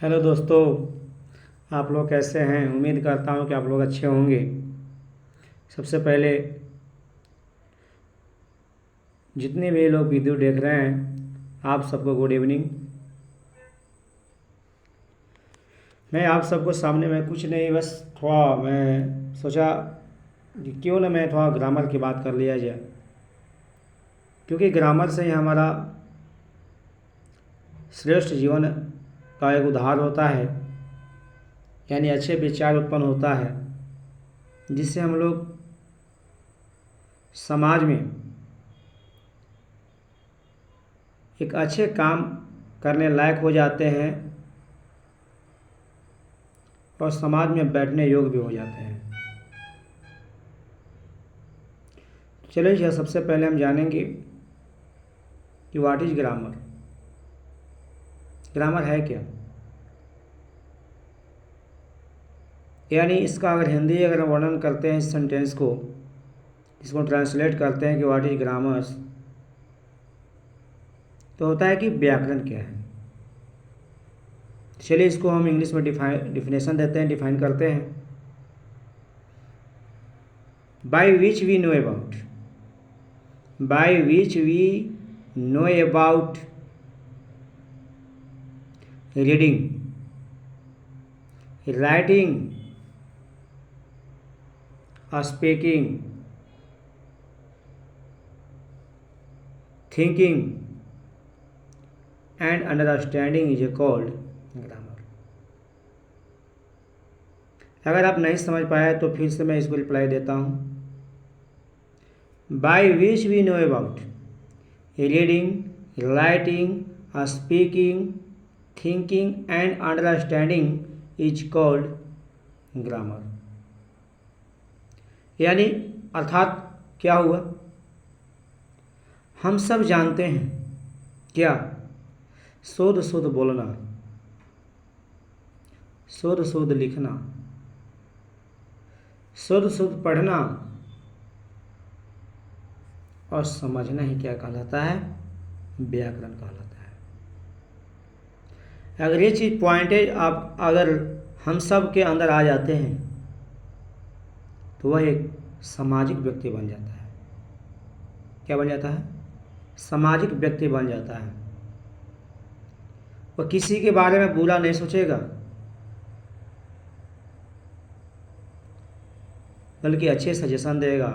Hello दोस्तों। आप लोग कैसे हैं? उम्मीद करता हूं कि आप लोग अच्छे होंगे। सबसे पहले जितने भी लोग वीडियो देख रहे हैं आप सबको गुड इवनिंग। मैं आप सबको सामने में कुछ नहीं, बस थोड़ा मैं सोचा कि क्यों ना मैं थोड़ा ग्रामर की बात कर लिया जाए, क्योंकि ग्रामर से ही हमारा श्रेष्ठ जीवन का एक उद्धार होता है, यानी अच्छे विचार उत्पन्न होता है, जिससे हम लोग समाज में एक अच्छे काम करने लायक हो जाते हैं और समाज में बैठने योग्य भी हो जाते हैं। चलिए सबसे पहले हम जानेंगे कि व्हाट इज ग्रामर। ग्रामर है क्या, यानी इसका अगर हिंदी अगर हम वर्णन करते हैं इस सेंटेंस को, इसको ट्रांसलेट करते हैं कि व्हाट इज ग्रामर्स, तो होता है कि व्याकरण क्या है। चलिए इसको हम इंग्लिश में डिफिनेशन देते हैं, डिफाइन करते हैं। By which we know about, by which we know about reading, writing, speaking, thinking and understanding is called grammar. अगर आप नहीं समझ पाए तो फिर से मैं इसको रिप्लाई देता हूँ। By which we know about reading, writing, speaking, thinking and understanding is called grammar. यानी अर्थात क्या हुआ, हम सब जानते हैं क्या, शुद्ध शुद्ध बोलना, शुद्ध शुद्ध लिखना, शुद्ध शुद्ध पढ़ना और समझना ही क्या कहलाता है, व्याकरण कहलाता है। अगर ये चीज़ पॉइंटेज आप अगर हम सब के अंदर आ जाते हैं तो वह एक सामाजिक व्यक्ति बन जाता है। क्या बन जाता है? सामाजिक व्यक्ति बन जाता है। वह किसी के बारे में बुरा नहीं सोचेगा, बल्कि अच्छे सजेशन देगा,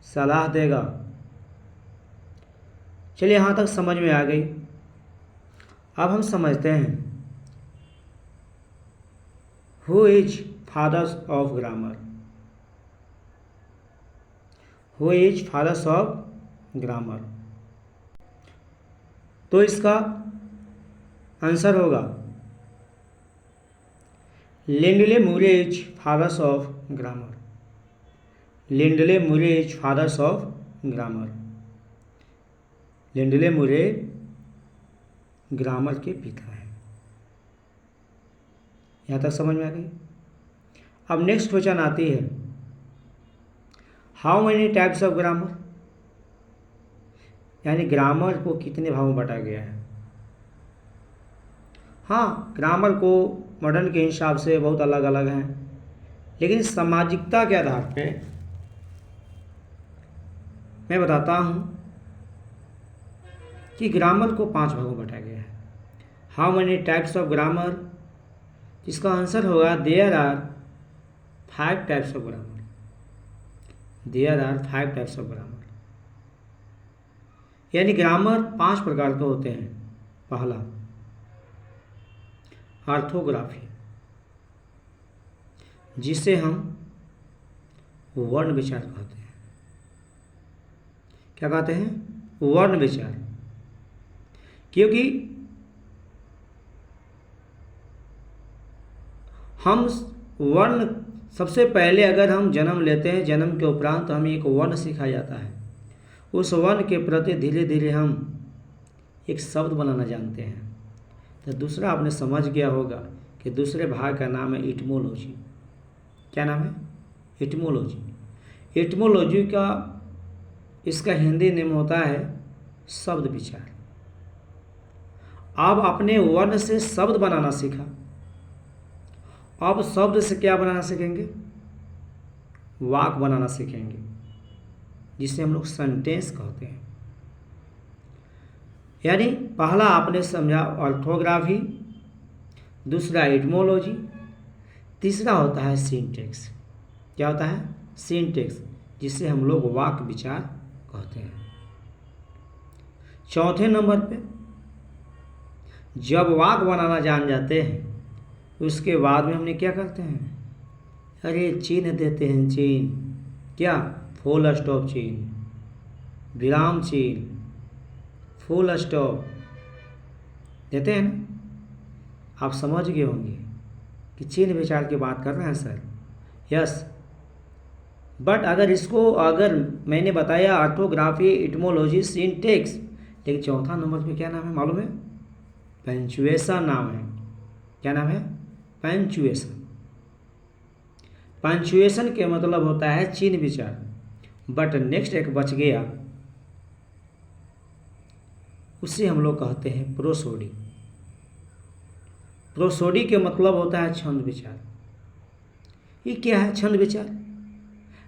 सलाह देगा। चलिए यहाँ तक समझ में आ गई। अब हम समझते हैं who is fathers of grammar. Who is fathers of grammar, तो इसका आंसर होगा Lindley Murray is fathers of grammar. Lindley Murray is fathers of grammar. Lindley Murray grammar के पिता हैं। यहाँ तक समझ में आ गई। अब नेक्स्ट क्वेश्चन आती है, how many types of grammar, यानी ग्रामर को कितने भागों में बांटा गया है। हाँ, ग्रामर को मॉडर्न के हिसाब से बहुत अलग अलग हैं, लेकिन सामाजिकता के आधार पे मैं बताता हूँ कि ग्रामर को 5 भागों में बांटा गया है। How many types of grammar, इसका आंसर होगा there are 5 types of grammar. There are 5 types of grammar, यानी ग्रामर 5 प्रकार के होते हैं। पहला ऑर्थोग्राफी, जिसे हम वर्ण विचार कहते हैं। क्या कहते हैं? वर्ण विचार। क्योंकि हम वर्ण सबसे पहले अगर हम जन्म लेते हैं, जन्म के उपरांत हमें एक वर्ण सिखाया जाता है। उस वर्ण के प्रति धीरे धीरे हम एक शब्द बनाना जानते हैं। तो दूसरा आपने समझ गया होगा कि दूसरे भाग का नाम है इटमोलॉजी। क्या नाम है? इटमोलॉजी। इटमोलॉजी का इसका हिंदी नेम होता है शब्द विचार। अब अपने वर्ण से शब्द बनाना सीखा। अब शब्द से क्या बनाना सीखेंगे? वाक्य बनाना सीखेंगे, जिसे हम लोग सेंटेंस कहते हैं। यानी पहला आपने समझा ऑर्थोग्राफी, दूसरा एटिमोलॉजी, तीसरा होता है सिंटेक्स। क्या होता है? सिंटेक्स, जिसे हम लोग वाक्य विचार कहते हैं। चौथे नंबर पे जब वाक्य बनाना जान जाते हैं, उसके बाद में हमने क्या करते हैं? अरे चिन्ह देते हैं। चिन्ह क्या? फुल स्टॉप चिन्ह, विराम चिन्ह, फुल स्टॉप देते हैं ना। आप समझ गए होंगे कि चिन्ह विचार की बात कर रहे हैं सर। यस, बट अगर मैंने बताया ऑर्थोग्राफी, इटमोलॉजी, सिंटेक्स, लेकिन चौथा नंबर पे क्या नाम है मालूम है? पंचुएशन नाम है। क्या नाम है? पंचुएशन। पंचुएशन के मतलब होता है चिन्ह विचार। बट नेक्स्ट एक बच गया, उसे हम लोग कहते हैं प्रोसोडी। प्रोसोडी के मतलब होता है छंद विचार। ये क्या है छंद विचार?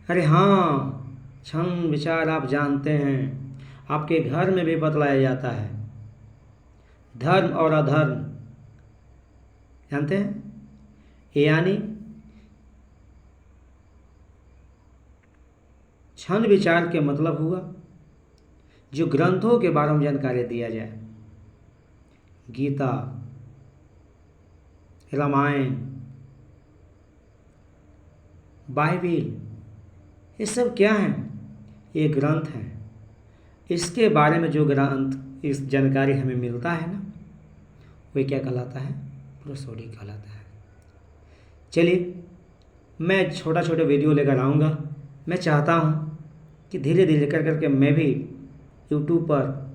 अरे हाँ, छंद विचार आप जानते हैं, आपके घर में भी बतलाया जाता है। धर्म और अधर्म जानते हैं? यानी छंद विचार के मतलब हुआ जो ग्रंथों के बारे में जानकारी दिया जाए। गीता, रामायण, बाइबिल, ये सब क्या हैं? ये ग्रंथ हैं। इसके बारे में जो ग्रंथ, इस जानकारी हमें मिलता है ना, वह क्या कहलाता है? प्रोसोडी कहलाता है। चलिए, मैं छोटा छोटा वीडियो लेकर आऊँगा। मैं चाहता हूँ कि धीरे धीरे कर करके मैं भी यूट्यूब पर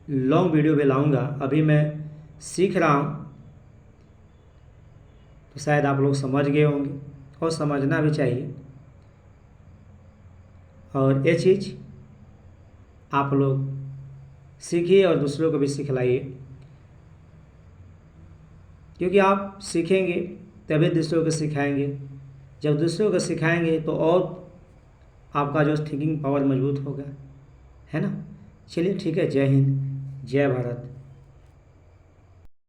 लॉन्ग वीडियो भी लाऊंगा। अभी मैं सीख रहा हूँ, तो शायद आप लोग समझ गए होंगे, और समझना भी चाहिए। और ये चीज़ आप लोग सीखिए और दूसरों को भी सिखलाइए, क्योंकि आप सीखेंगे तभी दूसरों को सिखाएंगे। जब दूसरों को सिखाएंगे तो और आपका जो थिंकिंग पावर मजबूत होगा, है ना। चलिए ठीक है, जय हिंद, जय भारत।